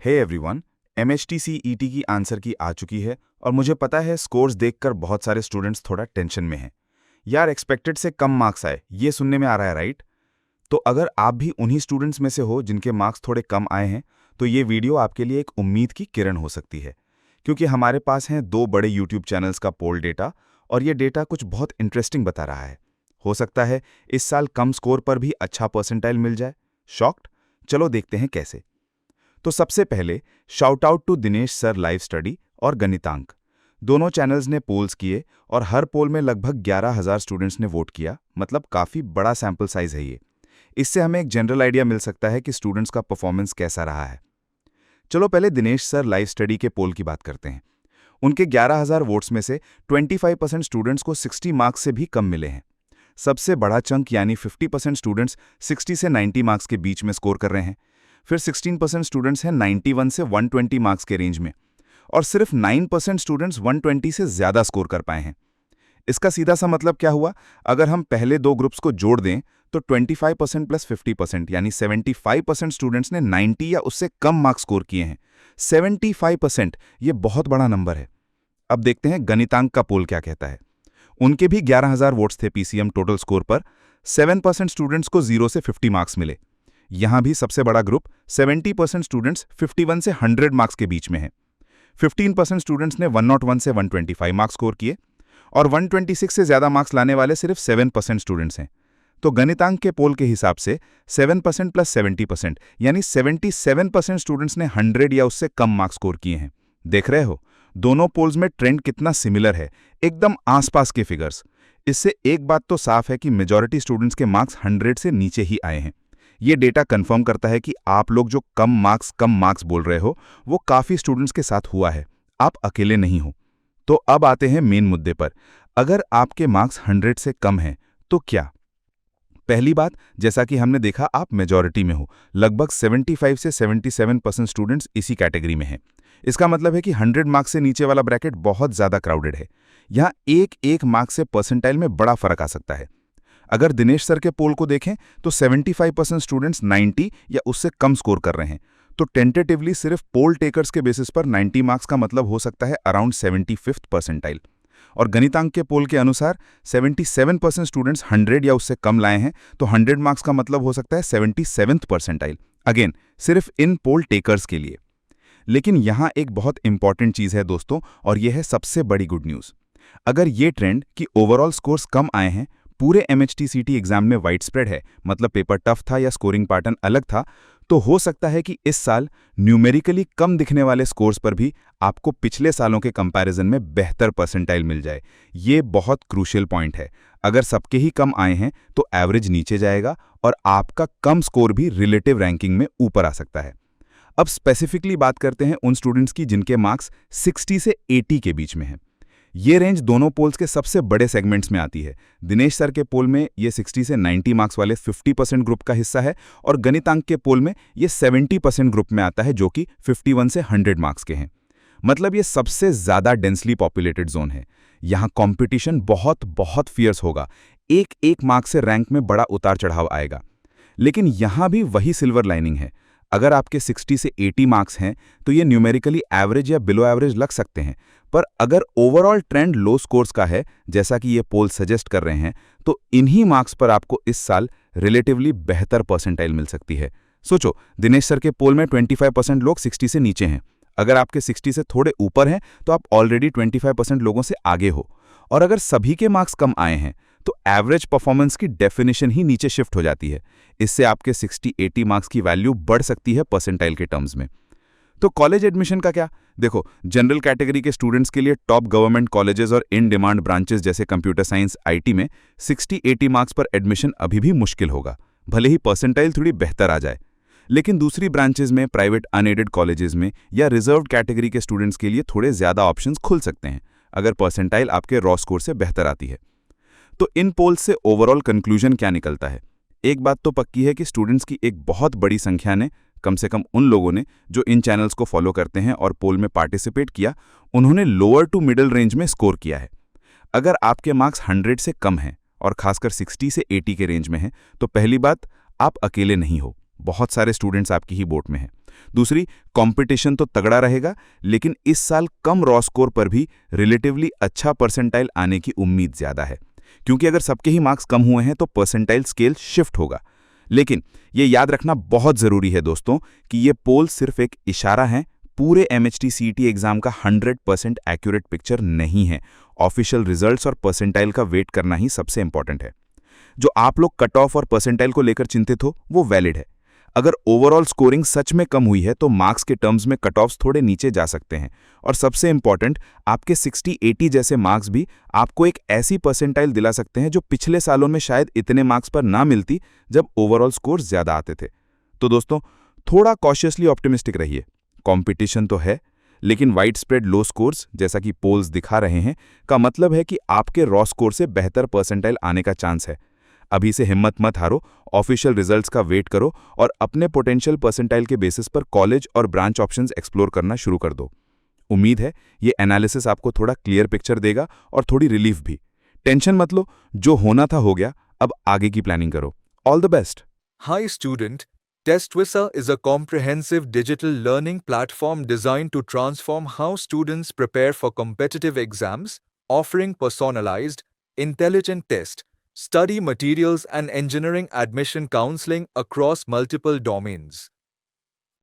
Hey everyone, एमएचटीसीईटी की answer की आ चुकी है और मुझे पता है स्कोर्स देखकर बहुत सारे स्टूडेंट्स थोड़ा टेंशन में हैं। यार एक्सपेक्टेड से कम मार्क्स आए, ये सुनने में आ रहा है राइट? तो अगर आप भी उन्हीं स्टूडेंट्स में से हो जिनके मार्क्स थोड़े कम आए हैं, तो ये वीडियो आपके लिए एक उम्मीद की किरण हो सकती है। क्योंकि हमारे पास हैं 2 बड़े यूट्यूब चैनल्स का पोल डेटा और ये डेटा कुछ बहुत इंटरेस्टिंग बता रहा है। हो सकता है इस साल कम स्कोर पर भी अच्छा परसेंटाइल मिल जाए। शॉक्ड? चलो देखते हैं कैसे। तो सबसे पहले shout out to Dinesh sir live study और गणितांक। दोनों चैनल्स ने पोल्स किए और हर पोल में लगभग 11,000 स्टूडेंट्स ने वोट किया, मतलब काफी बड़ा सैंपल साइज है ये। इससे हमें एक जनरल आइडिया मिल सकता है कि स्टूडेंट्स का परफॉर्मेंस कैसा रहा है। चलो पहले दिनेश सर लाइव स्टडी के पोल की बात करते हैं। उनके 11,000 वोट्स में से 25% स्टूडेंट्स को 60 मार्क्स से भी कम मिले हैं। सबसे बड़ा चंक यानी 50% स्टूडेंट्स 60 से 90 मार्क्स के बीच में स्कोर कर रहे हैं। फिर 16% स्टूडेंट्स हैं 91 से 120 मार्क्स के रेंज में और सिर्फ 9% स्टूडेंट्स 120 से ज़्यादा स्कोर कर पाए हैं। इसका सीधा सा मतलब क्या हुआ? अगर हम पहले 2 ग्रुप्स को जोड़ दें तो 25% प्लस 50% यानी 75% स्टूडेंट्स ने 90 या उससे कम मार्क्स स्कोर किए हैं। 75%, ये बहुत बड़ा नंबर है। अब देखते हैं गणितांक का पोल क्या कहता है। उनके भी 11,000 वोट्स थे पीसीएम टोटल स्कोर पर। 7% स्टूडेंट्स को 0 से 50 मार्क्स मिले। यहां भी सबसे बड़ा ग्रुप 70% स्टूडेंट्स 51 से 100 मार्क्स के बीच में है। 15% स्टूडेंट्स ने 101 से 125 मार्क्स स्कोर किए और 126 से ज्यादा मार्क्स लाने वाले सिर्फ 7% स्टूडेंट्स हैं। तो गणितांक के पोल के हिसाब से 7% प्लस 70% यानी 77% स्टूडेंट्स ने 100 या उससे कम मार्क्स स्कोर किए हैं। देख रहे हो, दोनों पोल्स में ट्रेंड कितना सिमिलर है, एकदम आसपास के फिगर्स। इससे एक बात तो साफ है कि मेजॉरिटी स्टूडेंट्स के मार्क्स 100 से नीचे ही आए हैं। ये डेटा कंफर्म करता है कि आप लोग जो कम मार्क्स बोल रहे हो, वो काफी स्टूडेंट्स के साथ हुआ है। आप अकेले नहीं हो। तो अब आते हैं मेन मुद्दे पर। अगर आपके मार्क्स 100 से कम हैं, तो क्या? पहली बात, जैसा कि हमने देखा, आप मेजॉरिटी में हो। लगभग 75 से 77% स्टूडेंट्स इसी कैटेगरी में हैं। इसका मतलब है कि 100 मार्क्स से नीचे वाला ब्रैकेट बहुत ज्यादा क्राउडेड है। यहाँ एक मार्क्स से परसेंटाइल में बड़ा फर्क आ सकता है। अगर दिनेश सर के पोल को देखें तो 75% स्टूडेंट्स 90 या उससे कम स्कोर कर रहे हैं। तो टेंटेटिवली सिर्फ पोल टेकर्स के बेसिस पर 90 मार्क्स का मतलब हो सकता है अराउंड 75th परसेंटाइल। और गणितांक के पोल के अनुसार 77% स्टूडेंट्स 100 या उससे कम लाए हैं, तो 100 मार्क्स का मतलब हो सकता है 77th परसेंटाइल। अगेन, सिर्फ इन पोल टेकर्स के लिए। लेकिन यहां एक बहुत इंपॉर्टेंट चीज है दोस्तों, और यह है सबसे बड़ी गुड न्यूज। अगर ये ट्रेंड कि ओवरऑल स्कोर्स कम आए हैं पूरे एमएचटीसीटी एग्जाम में वाइड स्प्रेड है, मतलब पेपर टफ था या स्कोरिंग पैटर्न अलग था, तो हो सकता है कि इस साल न्यूमेरिकली कम दिखने वाले स्कोर्स पर भी आपको पिछले सालों के कंपैरिजन में बेहतर परसेंटाइल मिल जाए। ये बहुत क्रूशियल पॉइंट है। अगर सबके ही कम आए हैं तो एवरेज नीचे जाएगा और आपका कम स्कोर भी रिलेटिव रैंकिंग में ऊपर आ सकता है। अब स्पेसिफिकली बात करते हैं उन स्टूडेंट्स की जिनके मार्क्स 60 से 80 के बीच में हैं। ये रेंज दोनों पोल्स के सबसे बड़े सेगमेंट्स में आती है। दिनेश सर के पोल में ये 60 से 90 मार्क्स वाले 50% ग्रुप का हिस्सा है और गणितांक के पोल में ये 70% ग्रुप में आता है, जो कि 51 से 100 मार्क्स के हैं। मतलब ये सबसे ज्यादा डेंसली पॉपुलेटेड जोन है। यहाँ कॉम्पिटिशन बहुत बहुत फियर्स होगा। एक मार्क्स से रैंक में बड़ा उतार चढ़ाव आएगा। लेकिन यहाँ भी वही सिल्वर लाइनिंग है। अगर आपके 60 से 80 मार्क्स हैं तो ये न्यूमेरिकली एवरेज या बिलो एवरेज लग सकते हैं, पर अगर ओवरऑल ट्रेंड लो स्कोर्स का है, जैसा कि ये पोल सजेस्ट कर रहे हैं, तो इन्हीं मार्क्स पर आपको इस साल रिलेटिवली बेहतर परसेंटाइल मिल सकती है। सोचो, दिनेश सर के पोल में 25% लोग 60 से नीचे हैं। अगर आपके 60 से थोड़े ऊपर हैं तो आप ऑलरेडी 25% लोगों से आगे हो। और अगर सभी के मार्क्स कम आए हैं तो एवरेज परफॉर्मेंस की डेफिनेशन ही नीचे शिफ्ट हो जाती है। इससे आपके 60-80 मार्क्स की वैल्यू बढ़ सकती है परसेंटाइल के टर्म्स में। तो कॉलेज एडमिशन का क्या? देखो, जनरल कैटेगरी के स्टूडेंट्स के लिए टॉप गवर्नमेंट कॉलेजेस और इन डिमांड ब्रांचेस जैसे कंप्यूटर साइंस, आईटी में 60-80 मार्क्स पर एडमिशन अभी भी मुश्किल होगा, भले ही परसेंटाइल थोड़ी बेहतर आ जाए। लेकिन दूसरी ब्रांचेस में, प्राइवेट अनएडेड कॉलेजेस में या रिजर्व्ड कैटेगरी के स्टूडेंट्स के लिए थोड़े ज्यादा ऑप्शंस खुल सकते हैं, अगर परसेंटाइल आपके रॉ स्कोर से बेहतर आती है। तो इन पोल्स से ओवरऑल कंक्लूजन क्या निकलता है? एक बात तो पक्की है कि स्टूडेंट्स की एक बहुत बड़ी संख्या ने, कम से कम उन लोगों ने जो इन चैनल्स को फॉलो करते हैं और पोल में पार्टिसिपेट किया, उन्होंने लोअर टू मिडिल रेंज में स्कोर किया है। अगर आपके मार्क्स 100 से कम हैं और खासकर 60 से 80 के रेंज में हैं, तो पहली बात, आप अकेले नहीं हो। बहुत सारे स्टूडेंट्स आपकी ही बोट में हैं। दूसरी, कंपटीशन तो तगड़ा रहेगा, लेकिन इस साल कम रॉ स्कोर पर भी रिलेटिवली अच्छा परसेंटाइल आने की उम्मीद ज़्यादा है, क्योंकि अगर सबके ही मार्क्स कम हुए हैं तो परसेंटाइल स्केल शिफ्ट होगा। लेकिन ये याद रखना बहुत ज़रूरी है दोस्तों कि ये पोल सिर्फ एक इशारा है, पूरे MHT CET एग्जाम का 100% एक्यूरेट पिक्चर नहीं है। ऑफिशियल रिजल्ट्स और परसेंटाइल का वेट करना ही सबसे इंपॉर्टेंट है। जो आप लोग कट ऑफ और परसेंटाइल को लेकर चिंतित हो वो वैलिड है। अगर ओवरऑल स्कोरिंग सच में कम हुई है तो मार्क्स के टर्म्स में कट ऑफ्स थोड़े नीचे जा सकते हैं, और सबसे इंपॉर्टेंट, आपके 60-80 जैसे मार्क्स भी आपको एक ऐसी परसेंटाइल दिला सकते हैं जो पिछले सालों में शायद इतने मार्क्स पर ना मिलती जब ओवरऑल स्कोर ज्यादा आते थे। तो दोस्तों, थोड़ा कॉशियसली ऑप्टिमिस्टिक रहिए। कंपटीशन तो है, लेकिन वाइड स्प्रेड लो स्कोर्स, जैसा कि पोल्स दिखा रहे हैं, का मतलब है कि आपके रॉ स्कोर से बेहतर परसेंटाइल आने का चांस है। अभी से हिम्मत मत हारो, ऑफिशियल रिजल्ट्स का वेट करो और अपने पोटेंशियल परसेंटाइल के बेसिस पर कॉलेज और ब्रांच ऑप्शंस एक्सप्लोर करना शुरू कर दो। उम्मीद है ये एनालिसिस आपको थोड़ा क्लियर पिक्चर देगा और थोड़ी रिलीफ भी। टेंशन मत लो, जो होना था हो गया, अब आगे की प्लानिंग करो। All the best. Hi student, TestVisa is a comprehensive digital learning platform designed to transform how students prepare for competitive exams, offering personalized, intelligent test, study materials and engineering admission counseling across multiple domains.